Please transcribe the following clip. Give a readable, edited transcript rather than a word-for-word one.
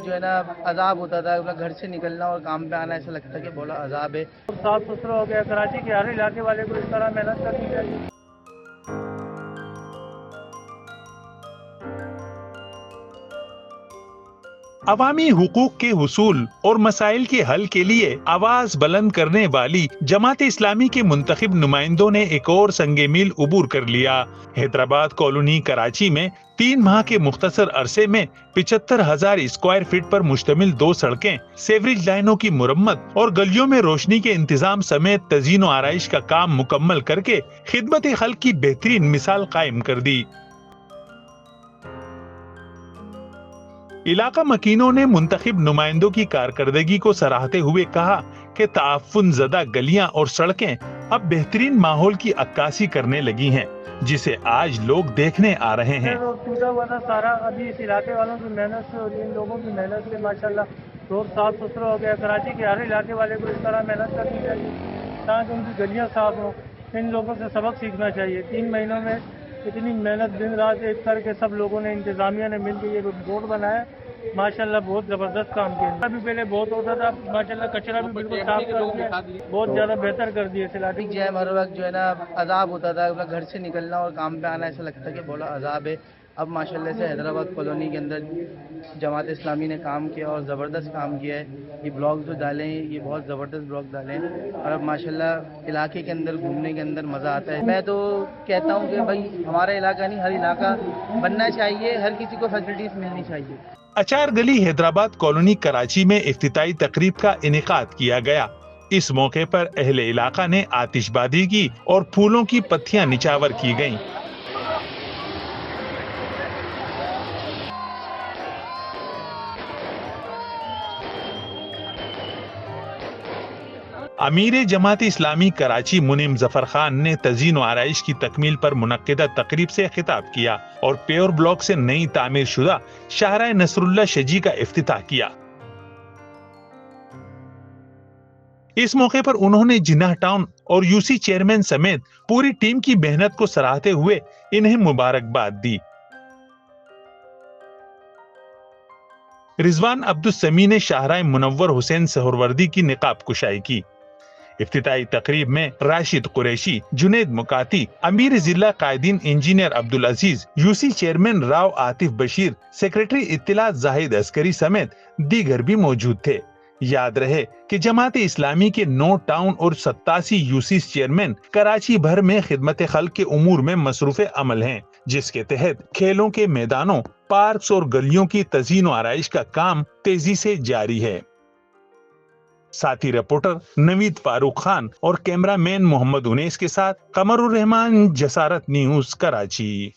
جو ہے نا عذاب ہوتا تھا، گھر سے نکلنا اور کام پہ آنا ایسا لگتا کہ بولا عذاب ہے. صاف ستھرا ہو گیا کراچی کے ہر علاقے والے کو اس طرح محنت کرنی چاہیے. عوامی حقوق کے حصول اور مسائل کے حل کے لیے آواز بلند کرنے والی جماعت اسلامی کے منتخب نمائندوں نے ایک اور سنگ میل عبور کر لیا. حیدرآباد کالونی کراچی میں 3 ماہ کے مختصر عرصے میں 75,000 اسکوائر فٹ پر مشتمل 2 سڑکیں، سیوریج لائنوں کی مرمت اور گلیوں میں روشنی کے انتظام سمیت تزئین و آرائش کا کام مکمل کر کے خدمت خلق کی بہترین مثال قائم کر دی. علاقہ مکینوں نے منتخب نمائندوں کی کارکردگی کو سراہتے ہوئے کہا کہ تعفن زدہ گلیاں اور سڑکیں اب بہترین ماحول کی عکاسی کرنے لگی ہیں، جسے آج لوگ دیکھنے آ رہے ہیں. ٹوٹا ہوا تھا سارا، ابھی اس علاقے والوں کی محنت سے اور ان لوگوں کی محنت سے ماشاءاللہ روڈ صاف ستھرا ہو گیا. کراچی کے ہر علاقے والے کو اس طرح محنت کرنی چاہیے تاکہ ان کی گلیاں صاف ہوں. ان لوگوں سے سبق سیکھنا چاہیے. 3 مہینوں میں اتنی محنت دن رات ایک کر کے سب لوگوں نے، انتظامیہ نے مل کے یہ روڈ بنایا. ماشاءاللہ بہت زبردست کام کیا. ابھی پہلے بہت ہوتا تھا، ماشاءاللہ کچرا بھی بالکل صاف کر دیا، بہت زیادہ بہتر کر دیا اس علاقے. جو ہے ہر وقت جو ہے نا عذاب ہوتا تھا، گھر سے نکلنا اور کام پہ آنا ایسا لگتا کہ بولا عذاب ہے. اب ماشاءاللہ سے حیدرآباد کالونی کے اندر جماعت اسلامی نے کام کیا اور زبردست کام کیا ہے. یہ بلاگز جو ڈالے ہیں یہ بہت زبردست بلاگ ڈالے ہیں اور اب ماشاءاللہ علاقے کے اندر گھومنے کے اندر مزہ آتا ہے. میں تو کہتا ہوں کہ بھائی ہمارا علاقہ نہیں، ہر علاقہ بننا چاہیے، ہر کسی کو فیسلٹیز ملنی چاہیے. اچار گلی حیدرآباد کالونی کراچی میں افتتاحی تقریب کا انعقاد کیا گیا. اس موقع پر اہل علاقہ نے آتش بازی کی اور پھولوں کی پتیاں نچاور کی گئیں. امیر جماعت اسلامی کراچی منیم ظفر خان نے تزئین و آرائش کی تکمیل پر منعقدہ تقریب سے خطاب کیا اور پیور بلاک سے نئی تعمیر شدہ شاہراہ نصر اللہ شجی کا افتتاح کیا. اس موقع پر انہوں نے جناح ٹاؤن اور یو سی چیئرمین سمیت پوری ٹیم کی محنت کو سراہتے ہوئے انہیں مبارکباد دی. رضوان عبدالسمی نے شاہراہ منور حسین سہروردی کی نقاب کشائی کی. افتتاحی تقریب میں راشد قریشی، جنید مکاتی، امیر ضلع قائدین engineer Abdul Aziz, U C chairman Rao Atif Bashir, secretary اطلاعات زاہد عسکری سمیت دیگر بھی موجود تھے. یاد رہے کہ جماعت اسلامی کے 9 ٹاؤن اور 87 یو سی چیئرمین کراچی بھر میں خدمت خلق کے امور میں مصروف عمل ہیں، جس کے تحت کھیلوں کے میدانوں، پارکس اور گلیوں کی تزئین و آرائش کا کام تیزی سے جاری ہے. ساتھی رپورٹر نوید فاروق خان اور کیمرہ مین محمد انیس کے ساتھ قمر الرحمان، جسارت نیوز، کراچی.